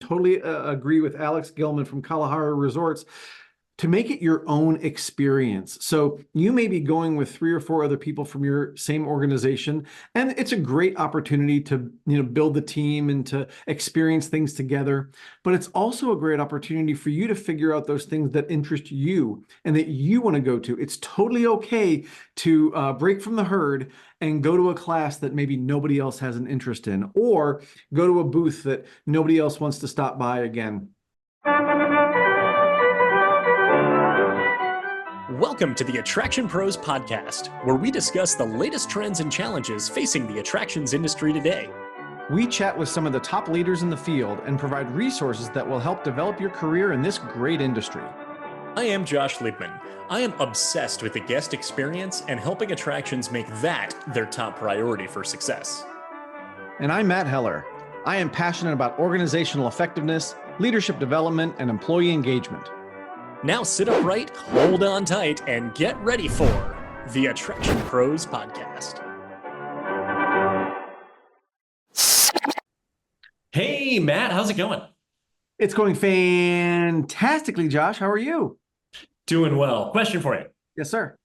totally agree with Alex Gilman from Kalahari Resorts, to make it your own experience. So you may be going with 3 or 4 other people from your same organization, and it's a great opportunity to, build the team and to experience things together. But it's also a great opportunity for you to figure out those things that interest you and that you want to go to. It's totally okay to break from the herd and go to a class that maybe nobody else has an interest in, or go to a booth that nobody else wants to stop by again. Welcome to the Attraction Pros podcast, where we discuss the latest trends and challenges facing the attractions industry today. We chat with some of the top leaders in the field and provide resources that will help develop your career in this great industry. I am Josh Liebman. I am obsessed with the guest experience and helping attractions make that their top priority for success. And I'm Matt Heller. I am passionate about organizational effectiveness, leadership development, and employee engagement. Now sit upright, hold on tight, and get ready for the Attraction Pros podcast. Hey, Matt, how's it going? It's going fantastically, Josh. How are you? Doing well. Question for you. Yes, sir.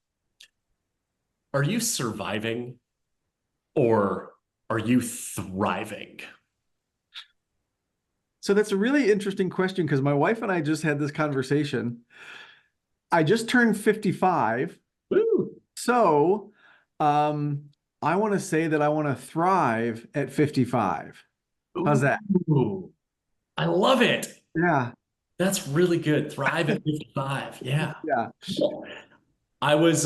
Are you surviving or are you thriving? So that's a really interesting question, because my wife and I just had this conversation. I just turned 55. Woo. So I want to say that I want to thrive at 55. How's that? Ooh, I love it. Yeah. That's really good. Thrive at 55. Yeah. Yeah. I was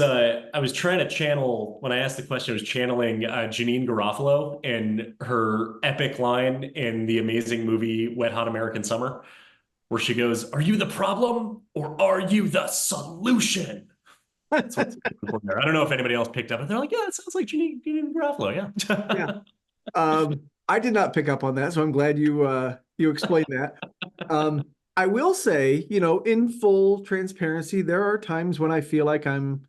trying to channel, when I asked the question, I was channeling Janine Garofalo and her epic line in the amazing movie Wet Hot American Summer, where she goes, "Are you the problem or are you the solution?" That's what's there. I don't know if anybody else picked up, and they're like, "Yeah, it sounds like Janine Garofalo." Yeah. Yeah. I did not pick up on that, so I'm glad you explained that. I will say, in full transparency, there are times when I feel like I'm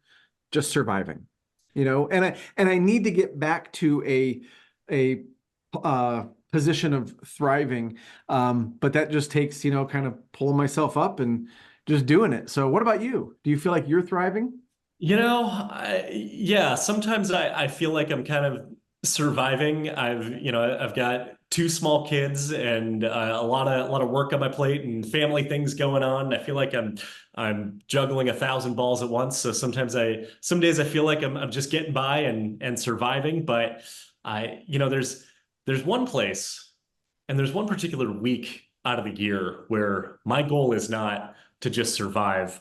just surviving, and I need to get back to a position of thriving. But that just takes, kind of pulling myself up and just doing it. So what about you? Do you feel like you're thriving? Yeah, sometimes I feel like I'm kind of surviving. I've got 2 small kids and a lot of work on my plate and family things going on. I feel like I'm juggling 1,000 balls at once. So some days I feel like I'm just getting by and surviving. But there's one place and there's one particular week out of the year where my goal is not to just survive,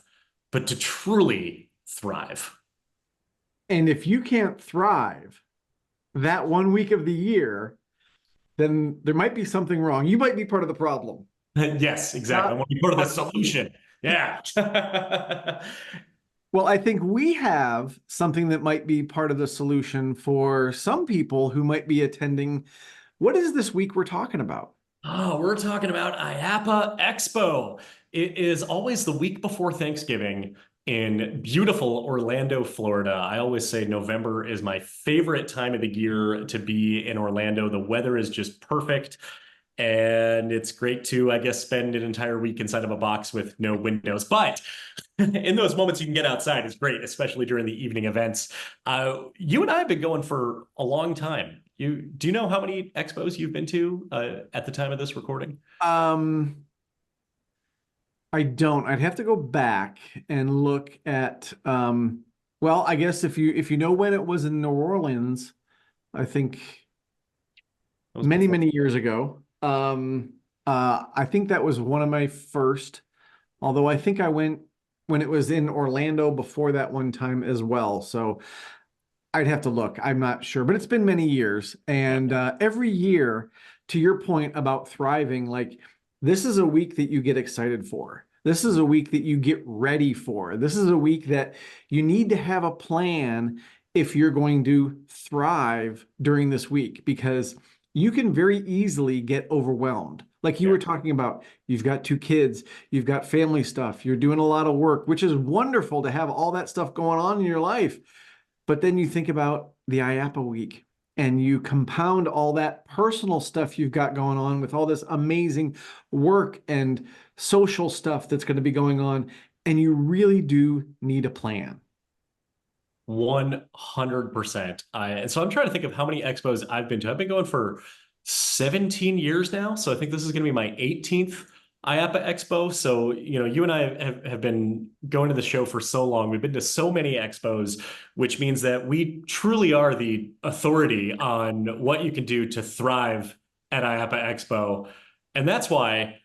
but to truly thrive. And if you can't thrive that 1 week of the year, then there might be something wrong. You might be part of the problem. Yes, exactly. I want to be part of the solution. Yeah. Well, I think we have something that might be part of the solution for some people who might be attending. What is this week we're talking about? Oh, we're talking about IAAPA Expo. It is always the week before Thanksgiving in beautiful Orlando, Florida. I always say November is my favorite time of the year to be in Orlando. The weather is just perfect. And it's great to, I guess, spend an entire week inside of a box with no windows. But in those moments you can get outside is great, especially during the evening events. You and I have been going for a long time. Do you know how many expos you've been to at the time of this recording? I don't. I'd have to go back and look at, well, I guess if you know when it was in New Orleans, I think many years ago. I think that was one of my first, although I think I went when it was in Orlando before that one time as well. So I'd have to look. I'm not sure, but it's been many years. And every year, to your point about thriving, like, this is a week that you get excited for. This is a week that you get ready for. This is a week that you need to have a plan if you're going to thrive during this week, because you can very easily get overwhelmed. Like you were talking about, you've got 2 kids, you've got family stuff, you're doing a lot of work, which is wonderful to have all that stuff going on in your life. But then you think about the IAAPA week and you compound all that personal stuff you've got going on with all this amazing work and social stuff that's going to be going on, and you really do need a plan. 100%. And so I'm trying to think of how many expos I've been to. I've been going for 17 years now. So I think this is going to be my 18th IAAPA Expo. So, you and I have been going to the show for so long. We've been to so many expos, which means that we truly are the authority on what you can do to thrive at IAAPA Expo. And that's why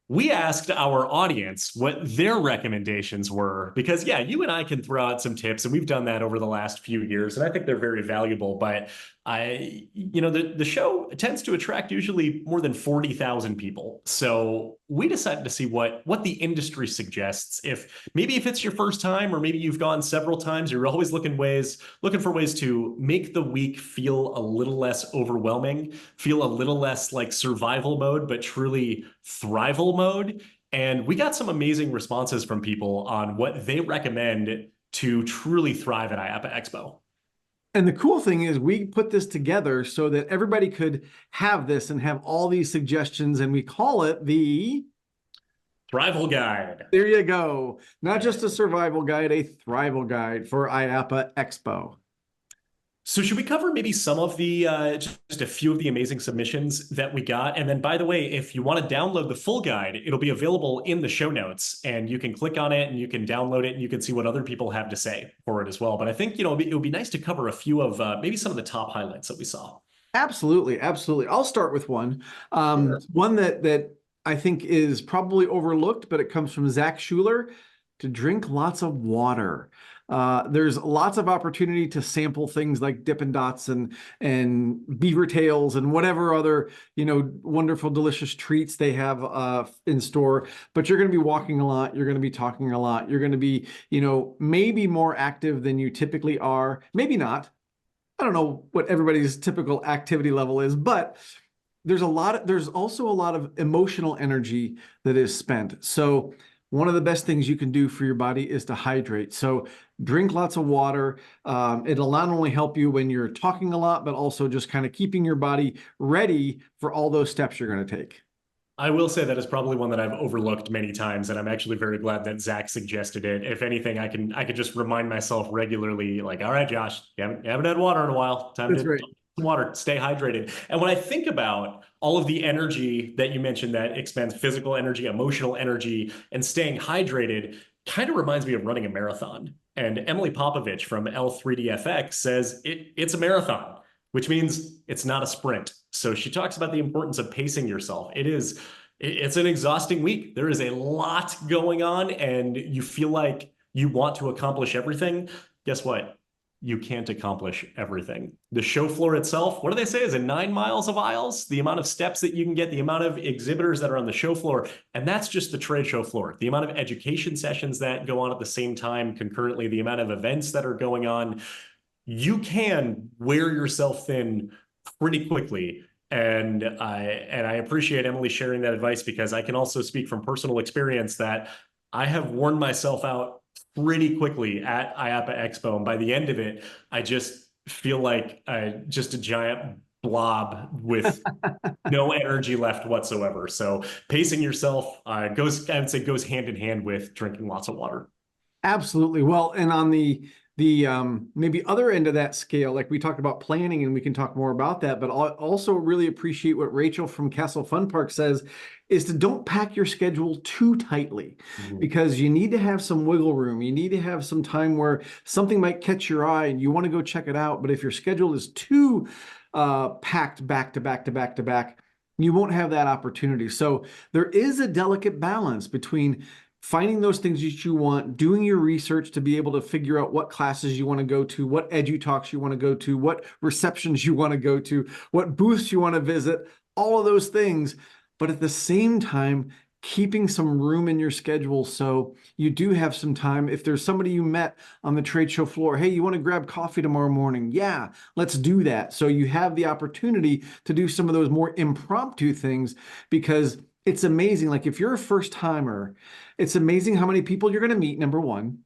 we asked our audience what their recommendations were because, yeah, you and I can throw out some tips, and we've done that over the last few years, and I think they're very valuable. But the show tends to attract usually more than 40,000 people. So we decided to see what the industry suggests. If it's your first time, or maybe you've gone several times, you're always looking for ways to make the week feel a little less overwhelming, feel a little less like survival mode, but truly thrival mode. And we got some amazing responses from people on what they recommend to truly thrive at IAAPA Expo. And the cool thing is we put this together so that everybody could have this and have all these suggestions, and we call it the Thrival Guide. There you go. Not just a survival guide, a thrival guide for IAAPA Expo. So should we cover maybe some of the, just a few of the amazing submissions that we got? And then, by the way, if you want to download the full guide, it'll be available in the show notes, and you can click on it and you can download it and you can see what other people have to say for it as well. But I think, it would be nice to cover a few of maybe some of the top highlights that we saw. Absolutely. Absolutely. I'll start with one. Sure. One that I think is probably overlooked, but it comes from Zach Schuler: to drink lots of water. There's lots of opportunity to sample things like Dippin' Dots and beaver tails and whatever other, wonderful, delicious treats they have in store. But you're going to be walking a lot. You're going to be talking a lot. You're going to be, maybe more active than you typically are. Maybe not. I don't know what everybody's typical activity level is, but there's also a lot of emotional energy that is spent. So one of the best things you can do for your body is to hydrate. So drink lots of water. It'll not only help you when you're talking a lot, but also just kind of keeping your body ready for all those steps you're going to take. I will say that is probably one that I've overlooked many times, and I'm actually very glad that Zach suggested it. If anything, I could just remind myself regularly, like, all right, Josh, you haven't had water in a while. Time That's to right. some water, stay hydrated. And when I think about all of the energy that you mentioned that expends physical energy, emotional energy, and staying hydrated, kind of reminds me of running a marathon. And Emily Popovich from L3DFX says it's a marathon, which means it's not a sprint. So she talks about the importance of pacing yourself. It's an exhausting week. There is a lot going on, and you feel like you want to accomplish everything. Guess what? You can't accomplish everything. The show floor itself, what do they say? Is it 9 miles of aisles? The amount of steps that you can get, the amount of exhibitors that are on the show floor. And that's just the trade show floor. The amount of education sessions that go on at the same time concurrently, the amount of events that are going on. You can wear yourself thin pretty quickly. And I appreciate Emily sharing that advice, because I can also speak from personal experience that I have worn myself out pretty quickly at IAAPA Expo. And by the end of it, I just feel like just a giant blob with no energy left whatsoever. So pacing yourself I would say goes hand in hand with drinking lots of water. Absolutely. Well, and on the maybe other end of that scale, like we talked about planning, and we can talk more about that, but I also really appreciate what Rachel from Castle Fun Park says, is to don't pack your schedule too tightly, because you need to have some wiggle room. You need to have some time where something might catch your eye and you want to go check it out. But if your schedule is too packed back to back to back to back, you won't have that opportunity. So there is a delicate balance between finding those things that you want, doing your research to be able to figure out what classes you want to go to, what edu talks you want to go to, what receptions you want to go to, what booths you want to visit, all of those things. But at the same time, keeping some room in your schedule so you do have some time. If there's somebody you met on the trade show floor, hey, you want to grab coffee tomorrow morning? Yeah, let's do that. So you have the opportunity to do some of those more impromptu things, because it's amazing. Like if you're a first timer, it's amazing how many people you're going to meet, number one,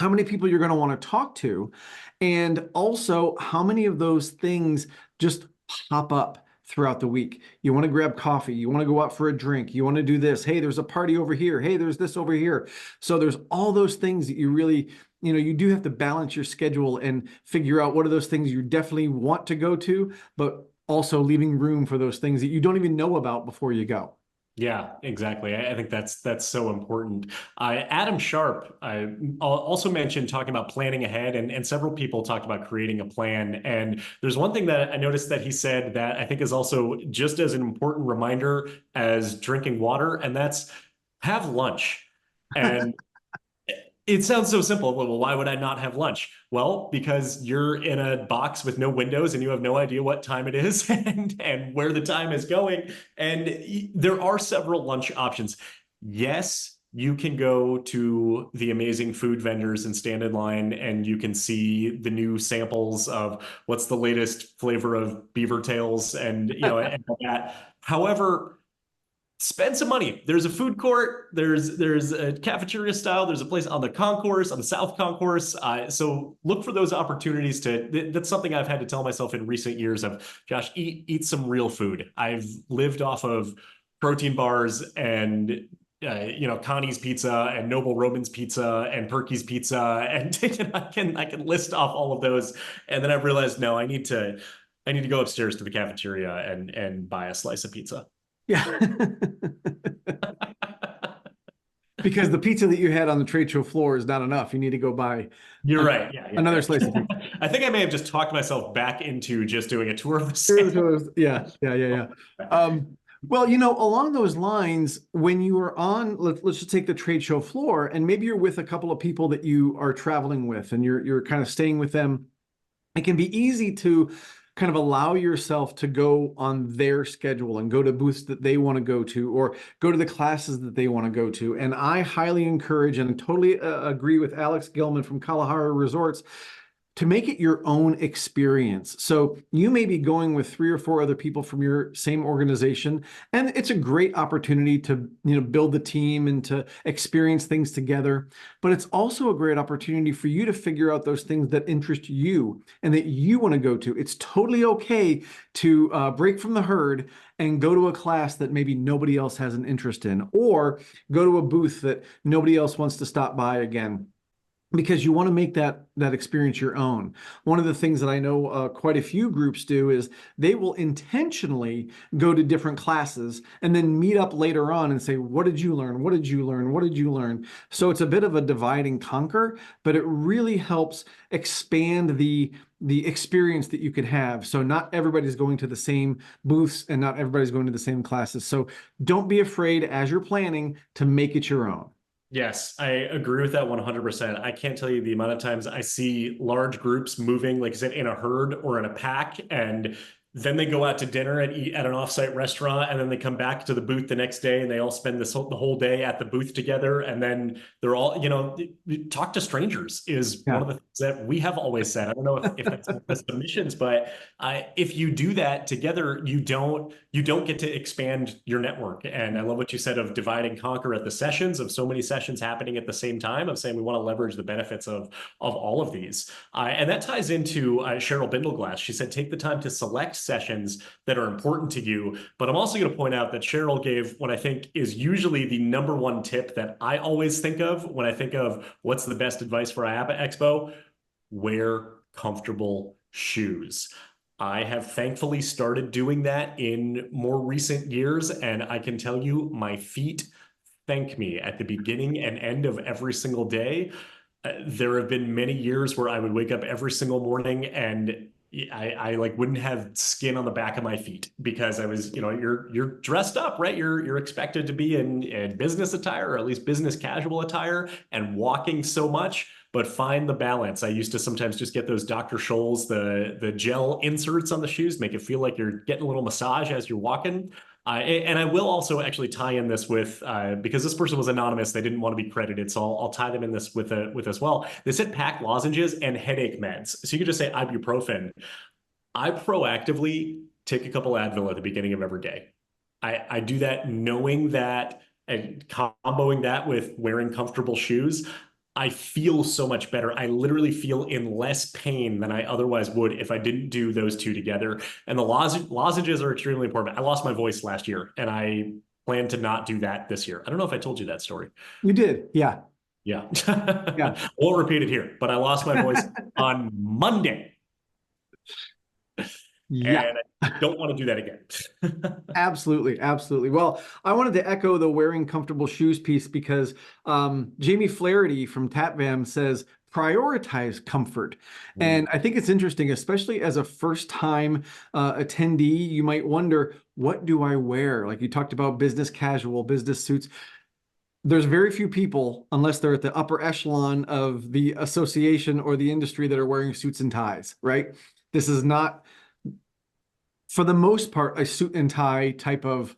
how many people you're going to want to talk to, and also how many of those things just pop up throughout the week. You want to grab coffee, you want to go out for a drink, you want to do this. Hey, there's a party over here. Hey, there's this over here. So there's all those things that you really, you do have to balance your schedule and figure out what are those things you definitely want to go to, but also leaving room for those things that you don't even know about before you go. Yeah, exactly. I think that's so important. Adam Sharp also mentioned talking about planning ahead, and several people talked about creating a plan. And there's one thing that I noticed that he said that I think is also just as an important reminder as drinking water, and that's have lunch. And it sounds so simple. Well, why would I not have lunch? Well, because you're in a box with no windows and you have no idea what time it is and where the time is going. And there are several lunch options. Yes, you can go to the amazing food vendors and stand in line and you can see the new samples of what's the latest flavor of beaver tails and all that. However, spend some money. There's a food court. There's a cafeteria style. There's a place on the concourse, on the South Concourse. So look for those opportunities that's something I've had to tell myself in recent years of, Josh, eat some real food. I've lived off of protein bars and Connie's Pizza and Noble Roman's Pizza and Perky's Pizza, and I can list off all of those, and then I've realized no, I need to go upstairs to the cafeteria and buy a slice of pizza. Yeah. Because the pizza that you had on the trade show floor is not enough. You need to go buy You're right. Yeah, yeah, another yeah. slice of pizza. I think I may have just talked myself back into just doing a tour of the sale. Yeah, yeah, yeah, yeah. Well, along those lines, when you are on, let's just take the trade show floor, and maybe you're with a couple of people that you are traveling with, and you're kind of staying with them. It can be easy to kind of allow yourself to go on their schedule and go to booths that they want to go to, or go to the classes that they want to go to. And I highly encourage and totally agree with Alex Gilman from Kalahari Resorts to make it your own experience. So you may be going with 3 or 4 other people from your same organization, and it's a great opportunity to, build the team and to experience things together. But it's also a great opportunity for you to figure out those things that interest you and that you want to go to. It's totally okay to break from the herd and go to a class that maybe nobody else has an interest in, or go to a booth that nobody else wants to stop by again, because you want to make that experience your own. One of the things that I know quite a few groups do is they will intentionally go to different classes and then meet up later on and say, what did you learn? What did you learn? What did you learn? So it's a bit of a divide and conquer, but it really helps expand the experience that you could have. So not everybody's going to the same booths and not everybody's going to the same classes. So don't be afraid as you're planning to make it your own. Yes, I agree with that 100%. I can't tell you the amount of times I see large groups moving, like I said, in a herd or in a pack, and then they go out to dinner and eat at an offsite restaurant, and then they come back to the booth the next day, and they all spend the whole day at the booth together, and then they're all, talk to strangers is one Yeah. of the things that we have always said. I don't know if that's the submissions, but if you do that together, you don't get to expand your network. And I love what you said of divide and conquer at the sessions, of so many sessions happening at the same time, of saying we want to leverage the benefits of all of these. And that ties into Cheryl Bindleglass. She said, take the time to select sessions that are important to you. But I'm also going to point out that Cheryl gave what I think is usually the number one tip that I always think of when I think of what's the best advice for IAAPA Expo: wear comfortable shoes. I have thankfully started doing that in more recent years, and I can tell you my feet thank me at the beginning and end of every single day. There have been many years where I would wake up every single morning and I like wouldn't have skin on the back of my feet because I was, you're dressed up, right? You're expected to be in business attire, or at least business casual attire, and walking so much, but find the balance. I used to sometimes just get those Dr. Scholl's, the gel inserts on the shoes, make it feel like you're getting a little massage as you're walking. And I will also actually tie in this with, because this person was anonymous, they didn't want to be credited, so I'll tie them in this with as well. They said pack lozenges and headache meds. So you could just say ibuprofen. I proactively take a couple Advil at the beginning of every day. I do that knowing that, and comboing that with wearing comfortable shoes, I feel so much better. I literally feel in less pain than I otherwise would if I didn't do those two together. And the lozenges are extremely important. I lost my voice last year, and I plan to not do that this year. I don't know if I told you that story. You did. Yeah. Yeah. Yeah. Won't repeat it here, but I lost my voice on Monday, Yeah. and I don't want to do that again. Absolutely, absolutely. Well, I wanted to echo the wearing comfortable shoes piece because Jamie Flaherty from TapVam says prioritize comfort. And I think it's interesting, especially as a first-time attendee, you might wonder, what do I wear? Like you talked about business casual, business suits. There's very few people, unless they're at the upper echelon of the association or the industry, that are wearing suits and ties, right? This is not, for the most part, a suit and tie type of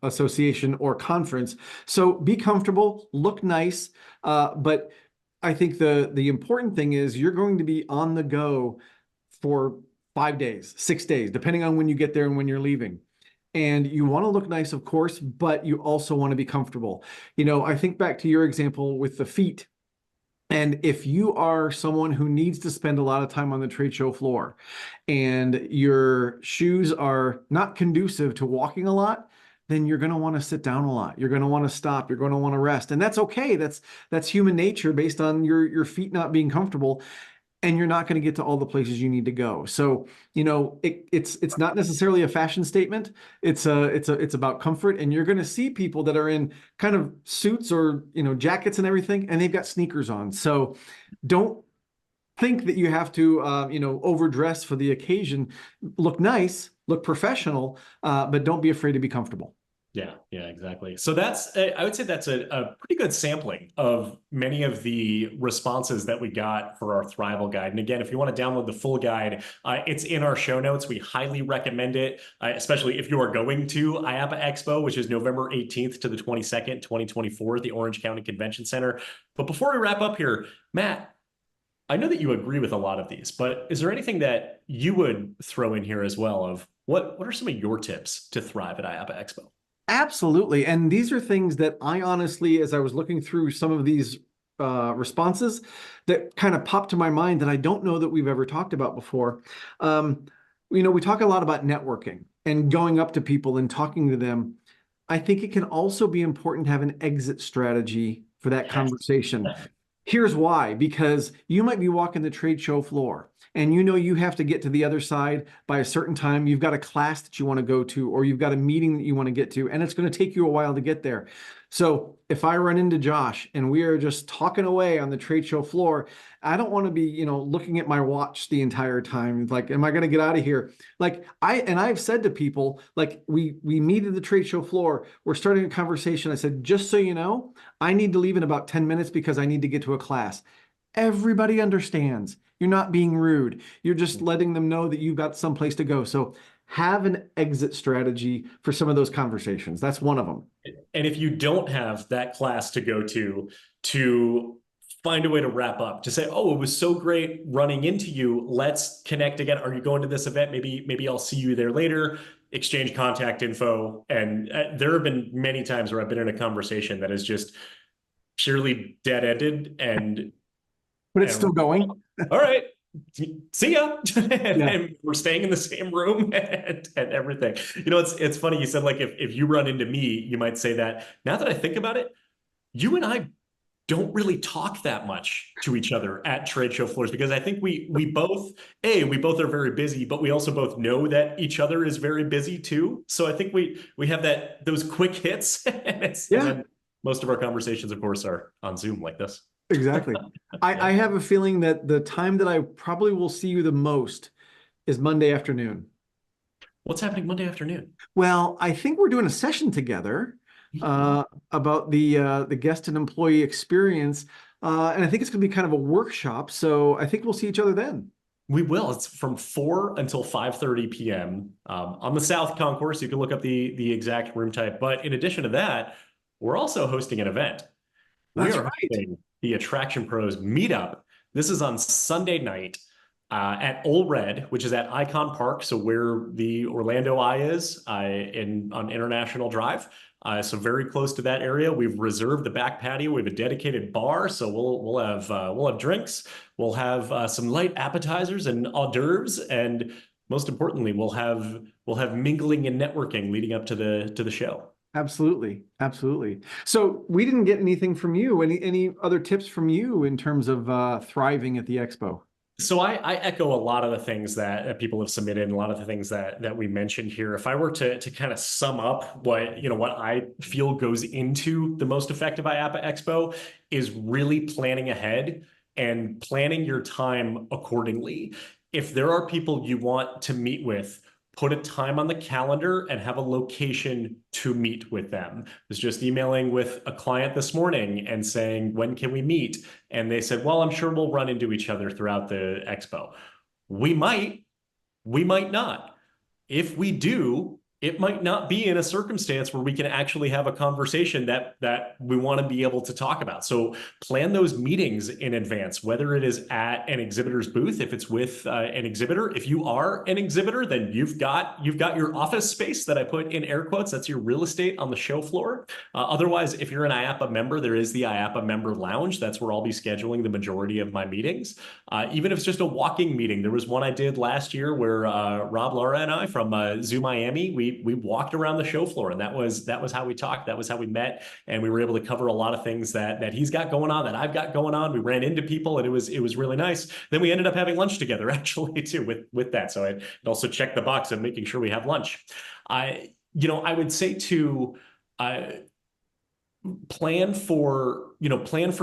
association or conference. So be comfortable, look nice, but I think the important thing is you're going to be on the go for 5 days, 6 days, depending on when you get there and when you're leaving. And you want to look nice, of course, but you also want to be comfortable. You know, I think back to your example with the feet. And if you are someone who needs to spend a lot of time on the trade show floor and your shoes are not conducive to walking a lot, then you're going to want to sit down a lot. You're going to want to stop. You're going to want to rest. And that's okay. That's human nature based on your feet not being comfortable. And you're not going to get to all the places you need to go. So, you know, it's not necessarily a fashion statement. It's about comfort. And you're going to see people that are in kind of suits or, you know, jackets and everything, and they've got sneakers on. So don't think that you have to, you know, overdress for the occasion. Look nice, look professional, but don't be afraid to be comfortable. Yeah, exactly. So that's, I would say that's a pretty good sampling of many of the responses that we got for our Thrival guide. And again, if you want to download the full guide, it's in our show notes. We highly recommend it, especially if you are going to IAAPA Expo, which is November 18th to the 22nd, 2024 at the Orange County Convention Center. But before we wrap up here, Matt, I know that you agree with a lot of these, but is there anything that you would throw in here as well of what are some of your tips to thrive at IAAPA Expo? Absolutely. And these are things that I honestly, as I was looking through some of these responses, that kind of popped to my mind that I don't know that we've ever talked about before. You know, we talk a lot about networking and going up to people and talking to them. I think it can also be important to have an exit strategy for that Yes. conversation. Here's why, because you might be walking the trade show floor and you know you have to get to the other side by a certain time. You've got a class that you want to go to, or you've got a meeting that you want to get to, and it's going to take you a while to get there. So if I run into Josh and we are just talking away on the trade show floor, I don't want to be, you know, looking at my watch the entire time. Like, am I going to get out of here? Like I've said to people, like we meet at the trade show floor, we're starting a conversation. I said, just so you know, I need to leave in about 10 minutes because I need to get to a class. Everybody understands. You're not being rude. You're just letting them know that you've got someplace to go. So have an exit strategy for some of those conversations. That's one of them. And if you don't have that class to go to find a way to wrap up, to say, oh, it was so great running into you. Let's connect again. Are you going to this event? Maybe I'll see you there later. Exchange contact info. And there have been many times where I've been in a conversation that is just purely dead-ended But it's still going. all right, see ya. and, Yeah. and we're staying in the same room and everything. You know, it's funny. You said like if you run into me, you might say that. Now that I think about it, you and I don't really talk that much to each other at trade show floors because I think we both are very busy, but we also both know that each other is very busy too. So I think we have those quick hits, and then most of our conversations, of course, are on Zoom like this. Exactly. I have a feeling that the time that I probably will see you the most is Monday afternoon. What's happening Monday afternoon? Well, I think we're doing a session together about the guest and employee experience. And I think it's going to be kind of a workshop. So I think we'll see each other then. We will. It's from 4 until 5:30 p.m. On the South Concourse. You can look up the exact room type. But in addition to that, we're also hosting an event. That's We are right. hosting the Attraction Pros Meetup. This is on Sunday night. at Ole Red, which is at Icon Park, so where the Orlando Eye is on International Drive. So very close to that area. We've reserved the back patio. We have a dedicated bar, so we'll have drinks. We'll have some light appetizers and hors d'oeuvres, and most importantly, we'll have mingling and networking leading up to the show. Absolutely. Absolutely. So we didn't get anything from you. Any other tips from you in terms of thriving at the expo? So I echo a lot of the things that people have submitted and a lot of the things that we mentioned here. If I were to kind of sum up what I feel goes into the most effective IAAPA Expo is really planning ahead and planning your time accordingly. If there are people you want to meet with, put a time on the calendar and have a location to meet with them. I was just emailing with a client this morning and saying, when can we meet? And they said, well, I'm sure we'll run into each other throughout the expo. We might not. If we do, it might not be in a circumstance where we can actually have a conversation that we want to be able to talk about. So plan those meetings in advance, whether it is at an exhibitor's booth, if it's with an exhibitor. If you are an exhibitor, then you've got your office space that I put in air quotes. That's your real estate on the show floor. Otherwise, if you're an IAAPA member, there is the IAAPA member lounge. That's where I'll be scheduling the majority of my meetings. Even if it's just a walking meeting, there was one I did last year where Rob, Laura, and I from Zoo Miami, we walked around the show floor, and that was how we talked. That was how we met, and we were able to cover a lot of things that he's got going on, that I've got going on. We ran into people, and it was really nice. Then we ended up having lunch together actually too with that. So I also checked the box of making sure we have lunch. I would say to plan for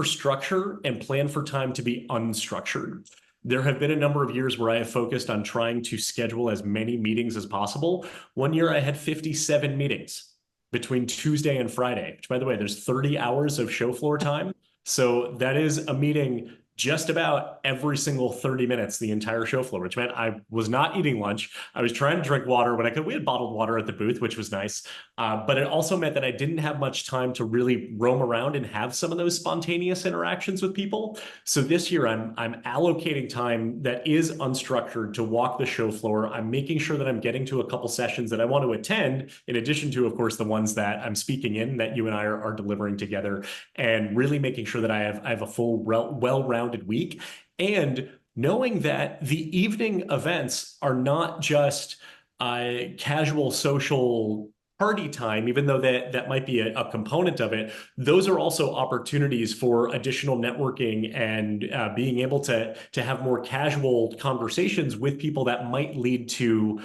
structure and plan for time to be unstructured. There have been a number of years where I have focused on trying to schedule as many meetings as possible. One year I had 57 meetings between Tuesday and Friday, which, by the way, there's 30 hours of show floor time. So that is a meeting just about every single 30 minutes, the entire show floor, which meant I was not eating lunch. I was trying to drink water when I could. We had bottled water at the booth, which was nice. But it also meant that I didn't have much time to really roam around and have some of those spontaneous interactions with people. So this year I'm allocating time that is unstructured to walk the show floor. I'm making sure that I'm getting to a couple sessions that I want to attend, in addition to, of course, the ones that I'm speaking in that you and I are delivering together, and really making sure that I have a full, well-rounded week. And knowing that the evening events are not just casual social party time, even though that might be a component of it, those are also opportunities for additional networking and being able to have more casual conversations with people that might lead to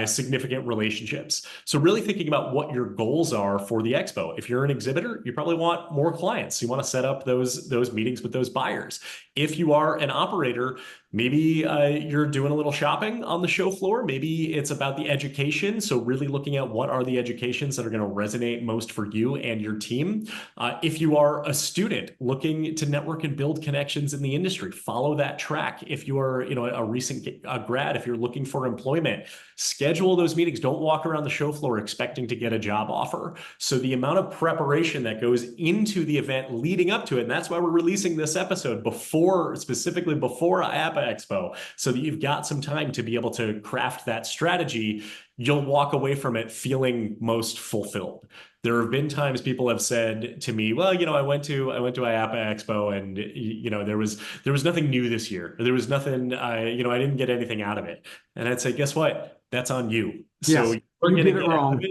significant relationships. So really thinking about what your goals are for the expo. If you're an exhibitor, you probably want more clients. You want to set up those meetings with those buyers. If you are an operator, maybe you're doing a little shopping on the show floor. Maybe it's about the education. So really looking at what are the educations that are going to resonate most for you and your team. If you are a student looking to network and build connections in the industry, follow that track. If you are a recent grad, if you're looking for employment, schedule those meetings. Don't walk around the show floor expecting to get a job offer. So the amount of preparation that goes into the event leading up to it, and that's why we're releasing this episode specifically before IAAPA Expo, so that you've got some time to be able to craft that strategy. You'll walk away from it feeling most fulfilled. There have been times people have said to me, well, I went to IAAPA Expo, and there was nothing new this year. There was nothing, I didn't get anything out of it. And I'd say, guess what? That's on you. So Yes, you did it wrong.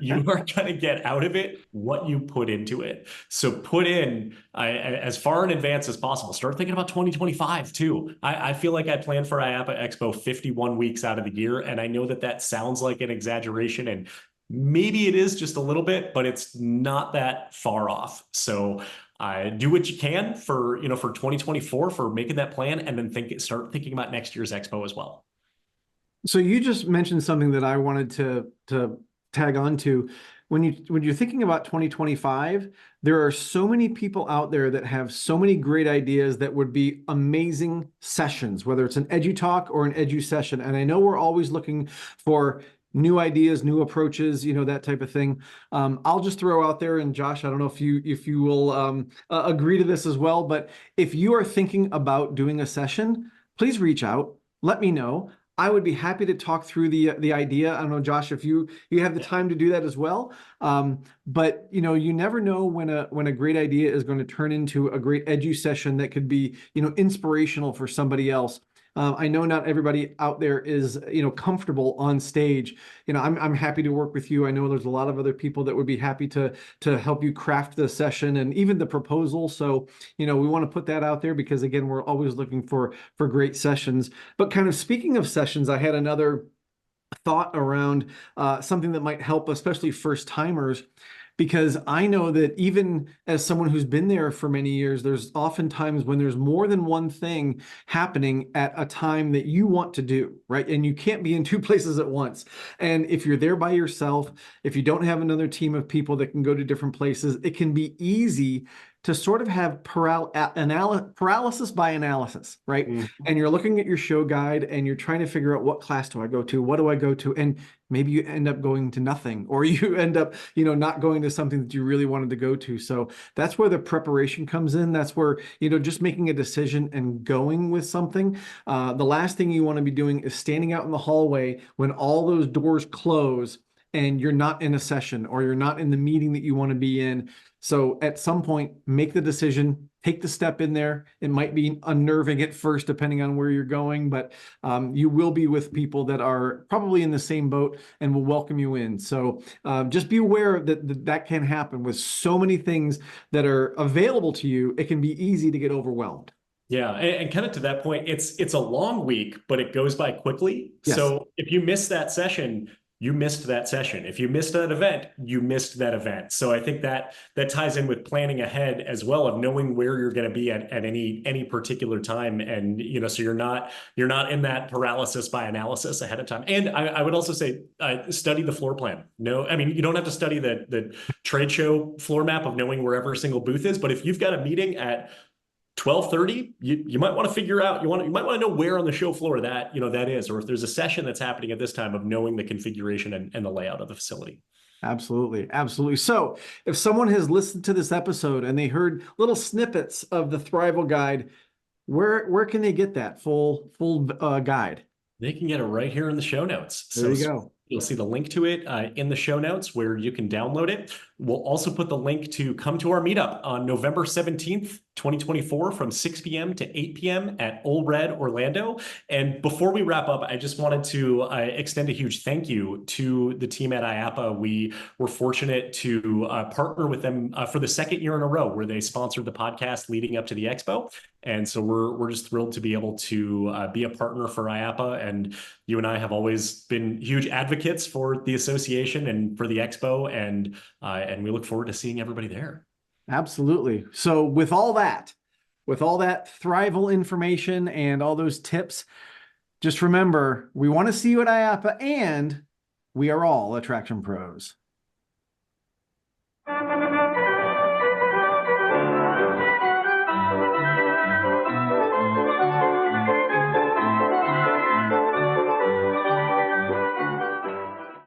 You are going to get out of it what you put into it. So put in as far in advance as possible. Start thinking about 2025 too. I feel like I planned for IAAPA Expo 51 weeks out of the year. And I know that sounds like an exaggeration, and maybe it is just a little bit, but it's not that far off. So do what you can for 2024 for making that plan, and then start thinking about next year's expo as well. So you just mentioned something that I wanted to tag on to. When you're thinking about 2025, there are so many people out there that have so many great ideas that would be amazing sessions, whether it's an edu talk or an edu session. And I know we're always looking for new ideas, new approaches, that type of thing. I'll just throw out there, and Josh, I don't know if you will agree to this as well, but if you are thinking about doing a session, please reach out. let me know. I would be happy to talk through the idea. I don't know, Josh, if you have the time to do that as well. But you never know when a great idea is going to turn into a great edu session that could be inspirational for somebody else. I know not everybody out there is comfortable on stage. I'm happy to work with you. I know there's a lot of other people that would be happy to help you craft the session and even the proposal. So we want to put that out there because again, we're always looking for great sessions. But kind of speaking of sessions, I had another thought around something that might help, especially first timers, because I know that even as someone who's been there for many years, there's often times when there's more than one thing happening at a time that you want to do, right? And you can't be in two places at once. And if you're there by yourself, if you don't have another team of people that can go to different places, it can be easy to sort of have paralysis by analysis, right? And you're looking at your show guide and you're trying to figure out what class do I go to? What do I go to? And maybe you end up going to nothing, or you end up, not going to something that you really wanted to go to. So that's where the preparation comes in. That's where, just making a decision and going with something. The last thing you want to be doing is standing out in the hallway when all those doors close and you're not in a session or you're not in the meeting that you want to be in. So at some point, make the decision, take the step in there. It might be unnerving at first, depending on where you're going, but you will be with people that are probably in the same boat and will welcome you in. So just be aware that can happen with so many things that are available to you. It can be easy to get overwhelmed. Yeah, and kind of to that point, it's a long week, but it goes by quickly. Yes. So if you miss that session, you missed that session. If you missed that event, you missed that event. So I think that ties in with planning ahead as well, of knowing where you're going to be at any particular time, and so you're not in that paralysis by analysis ahead of time. And I would also say study the floor plan. No, I mean, you don't have to study the trade show floor map of knowing where every single booth is, but if you've got a meeting at 12:30, you might want to figure out, you might want to know where on the show floor that is, or if there's a session that's happening at this time, of knowing the configuration and the layout of the facility. Absolutely. Absolutely. So if someone has listened to this episode and they heard little snippets of the Thrival guide, where can they get that full guide? They can get it right here in the show notes. There you go. You'll see the link to it in the show notes where you can download it. We'll also put the link to come to our meetup on November 17th, 2024 from 6 p.m. to 8 p.m. at Ole Red, Orlando. And before we wrap up, I just wanted to extend a huge thank you to the team at IAAPA. We were fortunate to partner with them for the second year in a row, where they sponsored the podcast leading up to the expo. And so we're just thrilled to be able to be a partner for IAAPA. And you and I have always been huge advocates for the association and for the expo. And we look forward to seeing everybody there. Absolutely. So with all that Thrival information and all those tips, just remember, we want to see you at IAAPA, and we are all attraction pros.